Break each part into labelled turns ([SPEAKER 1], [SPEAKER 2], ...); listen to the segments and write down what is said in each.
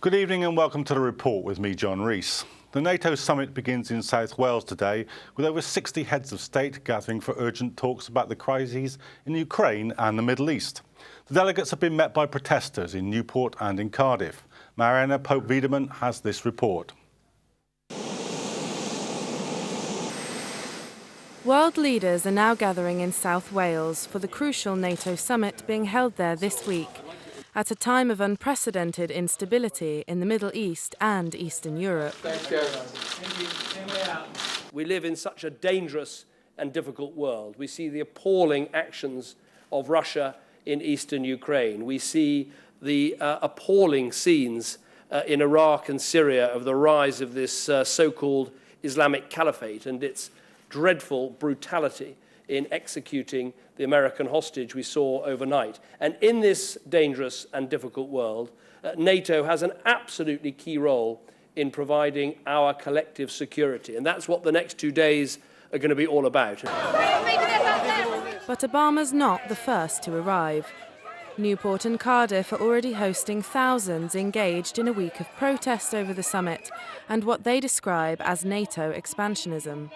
[SPEAKER 1] Good evening and welcome to The Report with me, John Rees. The NATO summit begins in South Wales today with over 60 heads of state gathering for urgent talks about the crises in Ukraine and the Middle East. The delegates have been met by protesters in Newport and in Cardiff. Mariana Pope-Weidemann has this report.
[SPEAKER 2] World leaders are now gathering in South Wales for the crucial NATO summit being held there this week, at a time of unprecedented instability in the Middle East and Eastern Europe.
[SPEAKER 3] We live in such a dangerous and difficult world. We see the appalling actions of Russia in eastern Ukraine. We see the appalling scenes in Iraq and Syria of the rise of this so-called Islamic Caliphate and its dreadful brutality in executing the American hostage we saw overnight. And in this dangerous and difficult world, NATO has an absolutely key role in providing our collective security. And that's what the next 2 days are going to be all about.
[SPEAKER 2] But Obama's not the first to arrive. Newport and Cardiff are already hosting thousands engaged in a week of protest over the summit and what they describe as NATO expansionism.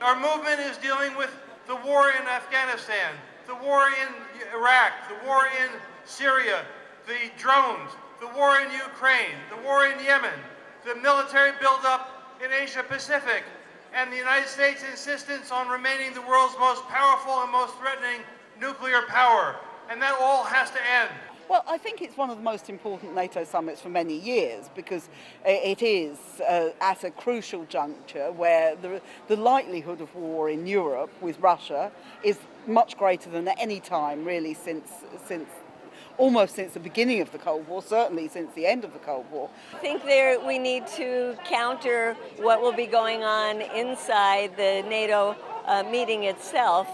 [SPEAKER 4] Our movement is dealing with the war in Afghanistan, the war in Iraq, the war in Syria, the drones, the war in Ukraine, the war in Yemen, the military buildup in Asia Pacific, and the United States' insistence on remaining the world's most powerful and most threatening nuclear power. And that all has to end.
[SPEAKER 5] Well, I think it's one of the most important NATO summits for many years because it is at a crucial juncture where the likelihood of war in Europe with Russia is much greater than at any time really since almost since the beginning of the Cold War, certainly since the end of the Cold War.
[SPEAKER 6] I think we need to counter what will be going on inside the NATO meeting itself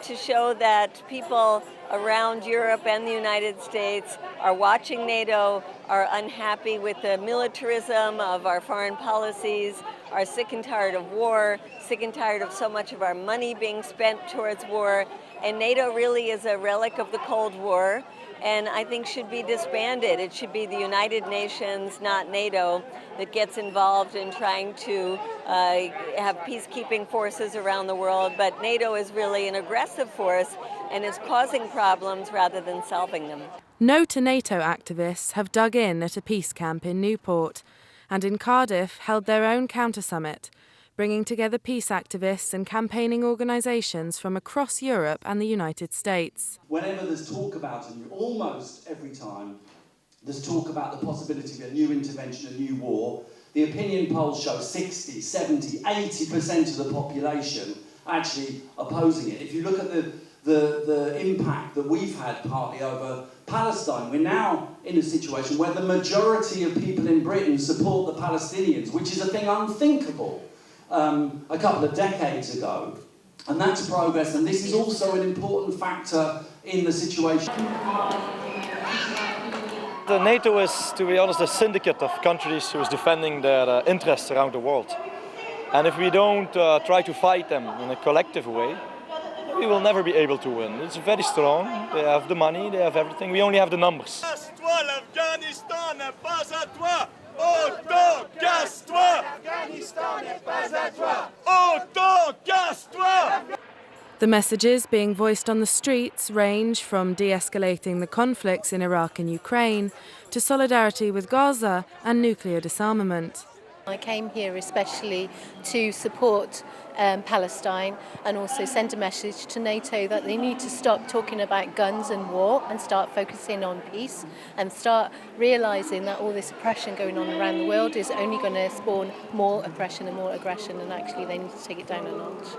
[SPEAKER 6] to show that people around Europe and the United States are watching NATO, are unhappy with the militarism of our foreign policies, are sick and tired of war, sick and tired of so much of our money being spent towards war. And NATO really is a relic of the Cold War, and I think should be disbanded. It should be the United Nations, not NATO, that gets involved in trying to have peacekeeping forces around the world. But NATO is really an aggressive force and is causing problems rather than solving them.
[SPEAKER 2] No to NATO activists have dug in at a peace camp in Newport and in Cardiff held their own counter-summit, bringing together peace activists and campaigning organisations from across Europe and the United States.
[SPEAKER 7] Whenever there's talk about, and almost every time there's talk about the possibility of a new intervention, a new war, the opinion polls show 60, 70, 80% of the population actually opposing it. If you look at the impact that we've had partly over Palestine, we're now in a situation where the majority of people in Britain support the Palestinians, which is a thing unthinkable a couple of decades ago. And that's progress, and this is also an important factor in the situation.
[SPEAKER 8] The NATO is, to be honest, a syndicate of countries who is defending their interests around the world. And if we don't try to fight them in a collective way, we will never be able to win. It's very strong, they have the money, they have everything, we only have the numbers.
[SPEAKER 2] The messages being voiced on the streets range from de-escalating the conflicts in Iraq and Ukraine to solidarity with Gaza and nuclear disarmament.
[SPEAKER 9] I came here especially to support Palestine and also send a message to NATO that they need to stop talking about guns and war and start focusing on peace and start realising that all this oppression going on around the world is only going to spawn more oppression and more aggression, and actually they need to take it down a notch.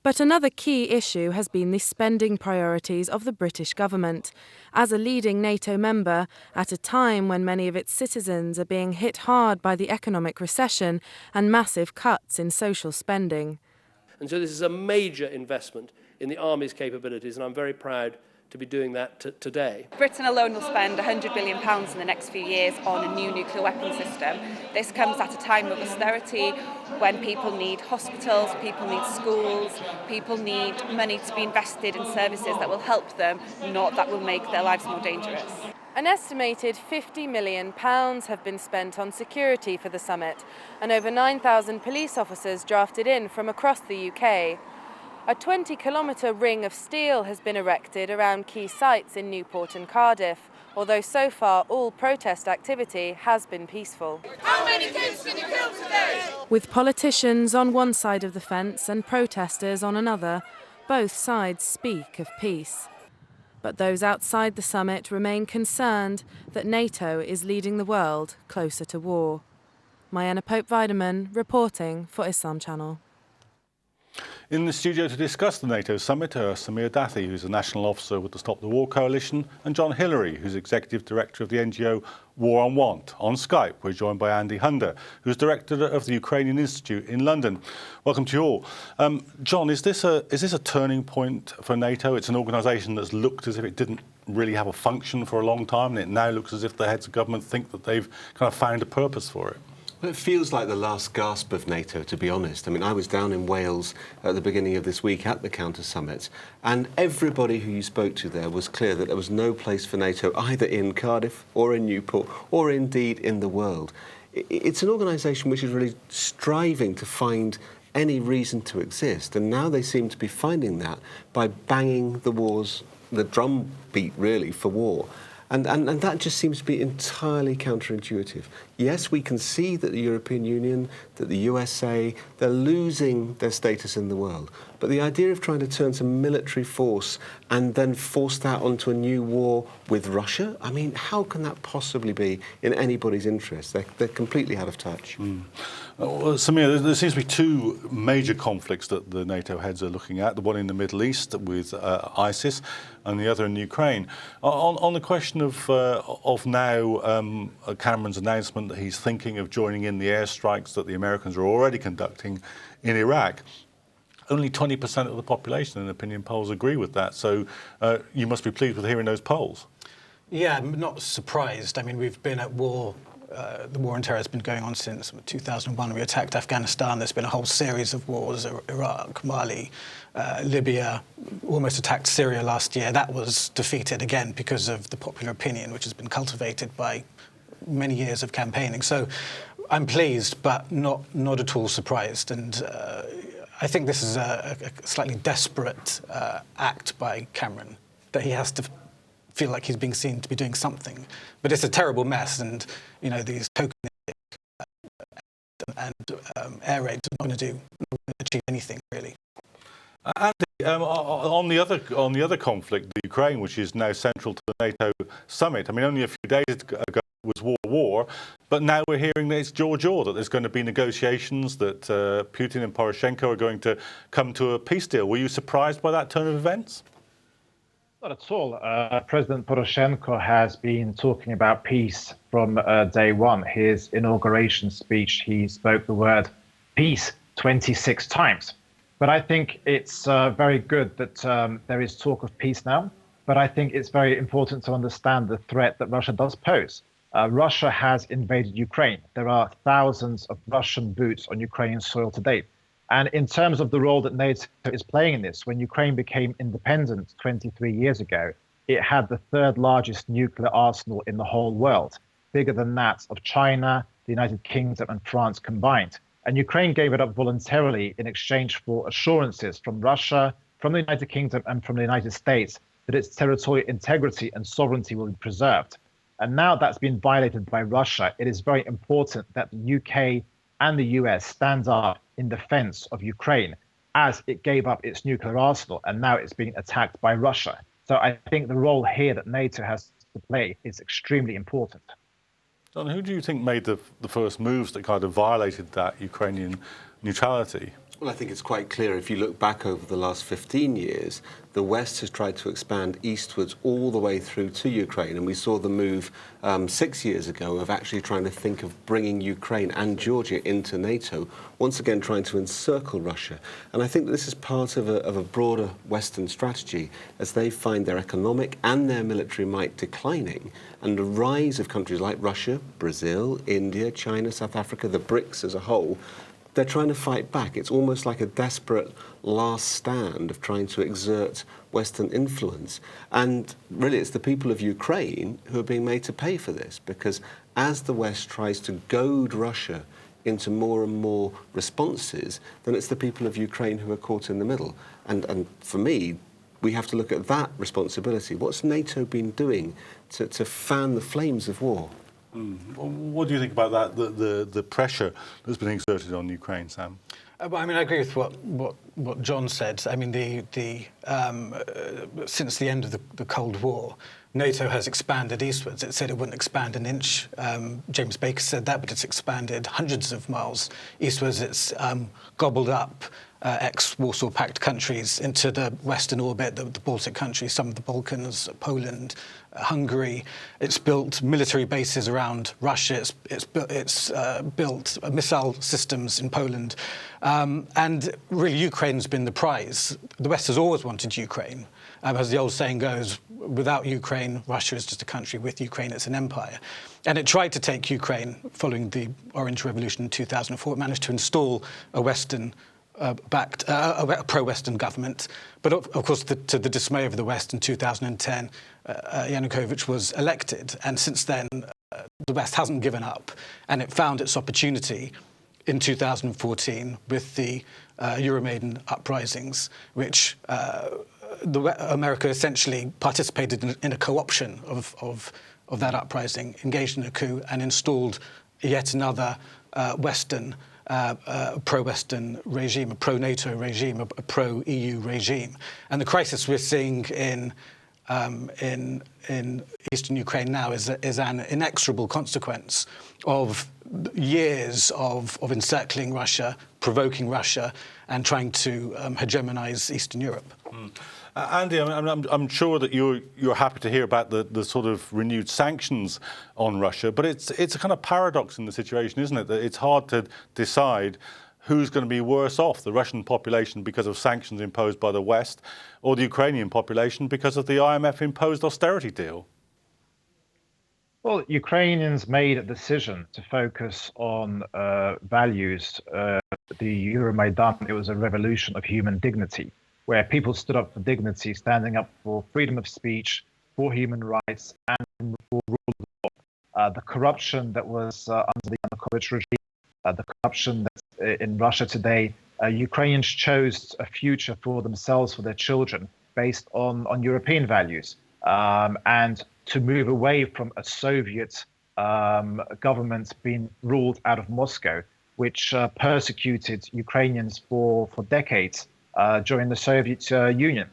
[SPEAKER 2] But another key issue has been the spending priorities of the British government. As a leading NATO member, at a time when many of its citizens are being hit hard by the economic recession and massive cuts in social spending.
[SPEAKER 3] And so this is a major investment in the Army's capabilities, and I'm very proud to be doing that today.
[SPEAKER 10] Britain alone will spend £100 billion in the next few years on a new nuclear weapons system. This comes at a time of austerity when people need hospitals, people need schools, people need money to be invested in services that will help them, not that will make their lives more dangerous.
[SPEAKER 2] An estimated £50 million have been spent on security for the summit, and over 9,000 police officers drafted in from across the UK. A 20-kilometre ring of steel has been erected around key sites in Newport and Cardiff, although so far all protest activity has been peaceful.
[SPEAKER 11] How many kids did you kill today?
[SPEAKER 2] With politicians on one side of the fence and protesters on another, both sides speak of peace. But those outside the summit remain concerned that NATO is leading the world closer to war. Pope-Weidemann reporting for Islam Channel.
[SPEAKER 1] In the studio to discuss the NATO summit are Samir Dathi, who's a national officer with the Stop the War Coalition, and John Hilary, who's executive director of the NGO War on Want. On Skype, we're joined by Hunder, who's director of the Ukrainian Institute in London. Welcome to you all. John, is this a turning point for NATO? It's an organisation that's looked as if it didn't really have a function for a long time, and it now looks as if the heads of government think that they've kind of found a purpose for it.
[SPEAKER 12] Well, it feels like the last gasp of NATO, to be honest. I mean, I was down in Wales at the beginning of this week at the Counter Summit, and everybody who you spoke to there was clear that there was no place for NATO either in Cardiff or in Newport or indeed in the world. It's an organisation which is really striving to find any reason to exist, and now they seem to be finding that by banging the drum beat really for war. And that just seems to be entirely counterintuitive. Yes, we can see that the European Union, that the USA, they're losing their status in the world. But the idea of trying to turn to military force and then force that onto a new war with Russia, I mean, how can that possibly be in anybody's interest? They're completely out of touch.
[SPEAKER 1] Well, Samir, there seems to be two major conflicts that the NATO heads are looking at, the one in the Middle East with ISIS and the other in Ukraine. On the question of now Cameron's announcement that he's thinking of joining in the airstrikes that the Americans are already conducting in Iraq, only 20% of the population in opinion polls agree with that. So you must be pleased with hearing those polls.
[SPEAKER 13] Yeah, I'm not surprised. I mean, we've been at war. The war on terror has been going on since 2001. We attacked Afghanistan. There's been a whole series of wars, Iraq, Mali, Libya, almost attacked Syria last year. That was defeated again because of the popular opinion, which has been cultivated by many years of campaigning. So I'm pleased, but not at all surprised. And I think this is a slightly desperate act by Cameron, that he has to feel like he's being seen to be doing something. But it's a terrible mess, and you know, these tokenistic and air raids are not going to achieve anything really.
[SPEAKER 1] Andy, on the other conflict, the Ukraine, which is now central to the NATO summit. I mean, only a few days ago it was war, but now we're hearing that it's jaw, that there's going to be negotiations, that Putin and Poroshenko are going to come to a peace deal. Were you surprised by that turn of events?
[SPEAKER 14] Not at all. President Poroshenko has been talking about peace from day one. His inauguration speech, he spoke the word peace 26 times. But I think it's very good that there is talk of peace now. But I think it's very important to understand the threat that Russia does pose. Russia has invaded Ukraine. There are thousands of Russian boots on Ukrainian soil to date. And in terms of the role that NATO is playing in this, when Ukraine became independent 23 years ago, it had the third largest nuclear arsenal in the whole world, bigger than that of China, the United Kingdom and France combined. And Ukraine gave it up voluntarily in exchange for assurances from Russia, from the United Kingdom and from the United States that its territorial integrity and sovereignty will be preserved. And now that's been violated by Russia. It is very important that the UK and the US stand up in defense of Ukraine as it gave up its nuclear arsenal and now it's being attacked by Russia. So I think the role here that NATO has to play is extremely important.
[SPEAKER 1] John, who do you think made the first moves that kind of violated that Ukrainian neutrality?
[SPEAKER 12] Well, I think it's quite clear. If you look back over the last 15 years, the West has tried to expand eastwards all the way through to Ukraine. And we saw the move 6 years ago of actually trying to think of bringing Ukraine and Georgia into NATO, once again trying to encircle Russia. And I think that this is part of a broader Western strategy as they find their economic and their military might declining, and the rise of countries like Russia, Brazil, India, China, South Africa, the BRICS as a whole. They're trying to fight back. It's almost like a desperate last stand of trying to exert Western influence. And really, it's the people of Ukraine who are being made to pay for this, because as the West tries to goad Russia into more and more responses, then it's the people of Ukraine who are caught in the middle. And for me, we have to look at that responsibility. What's NATO been doing to fan the flames of war?
[SPEAKER 1] What do you think about that, the pressure that's been exerted on Ukraine, Sam?
[SPEAKER 13] Well, I mean, I agree with what John said. I mean, since the end of the Cold War, NATO has expanded eastwards. It said it wouldn't expand an inch. James Baker said that, but it's expanded hundreds of miles eastwards. It's gobbled up ex-Warsaw Pact countries into the Western orbit, the Baltic countries, some of the Balkans, Poland, Hungary. It's built military bases around Russia. It's built missile systems in Poland. And really, Ukraine's been the prize. The West has always wanted Ukraine. As the old saying goes, without Ukraine, Russia is just a country. With Ukraine, it's an empire. And it tried to take Ukraine following the Orange Revolution in 2004. It managed to install a Western backed a pro-Western government. But of course, to the dismay of the West in 2010, Yanukovych was elected. And since then, the West hasn't given up. And it found its opportunity in 2014 with the Euromaidan uprisings, which America essentially participated in a co-option of that uprising, engaged in a coup, and installed yet another Western pro-Western regime, a pro-NATO regime, a pro-EU regime. And the crisis we're seeing in eastern Ukraine now is an inexorable consequence of years of encircling Russia, provoking Russia, and trying to hegemonize Eastern Europe.
[SPEAKER 1] Andy, I'm sure that you're happy to hear about the sort of renewed sanctions on Russia, but it's a kind of paradox in the situation, isn't it? That it's hard to decide who's going to be worse off, the Russian population because of sanctions imposed by the West, or the Ukrainian population because of the IMF-imposed austerity deal.
[SPEAKER 14] Well, Ukrainians made a decision to focus on values. The Euromaidan, it was a revolution of human dignity, where people stood up for dignity, standing up for freedom of speech, for human rights, and for rule of law. The corruption that was under the Yanukovych regime, the corruption that's in Russia today, Ukrainians chose a future for themselves, for their children, based on European values, and to move away from a Soviet government being ruled out of Moscow, which persecuted Ukrainians for decades. During the Soviet Union.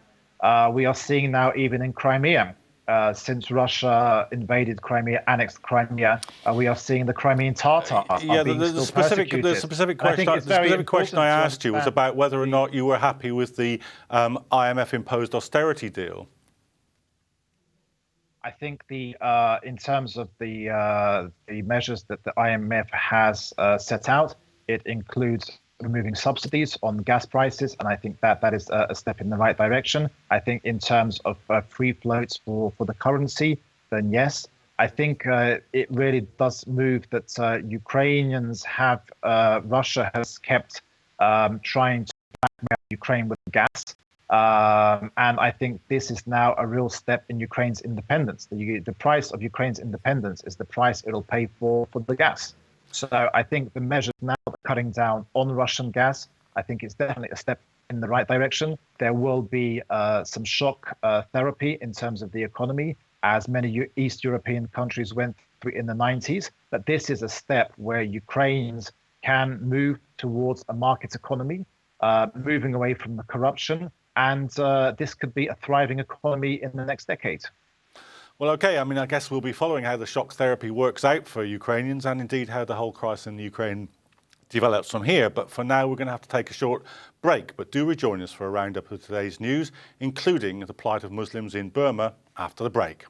[SPEAKER 14] We are seeing now even in Crimea, since Russia invaded Crimea, annexed Crimea, we are seeing the Crimean Tatar
[SPEAKER 1] the specific question I asked you was about whether or not you were happy with the IMF-imposed austerity deal.
[SPEAKER 14] I think in terms of the measures that the IMF has set out, it includes removing subsidies on gas prices, and I think that is a step in the right direction. I think in terms of free floats for the currency, then yes. I think it really does move that Ukrainians have, Russia has kept trying to blackmail Ukraine with gas. And I think this is now a real step in Ukraine's independence. The price of Ukraine's independence is the price it'll pay for the gas. So I think the measures now cutting down on Russian gas, I think it's definitely a step in the right direction. There will be some shock therapy in terms of the economy, as many East European countries went through in the 90s. But this is a step where Ukrainians can move towards a market economy, moving away from the corruption. And this could be a thriving economy in the next decade.
[SPEAKER 1] Well, OK, I mean, I guess we'll be following how the shock therapy works out for Ukrainians and indeed how the whole crisis in the Ukraine develops from here. But for now, we're going to have to take a short break. But do rejoin us for a roundup of today's news, including the plight of Muslims in Burma after the break.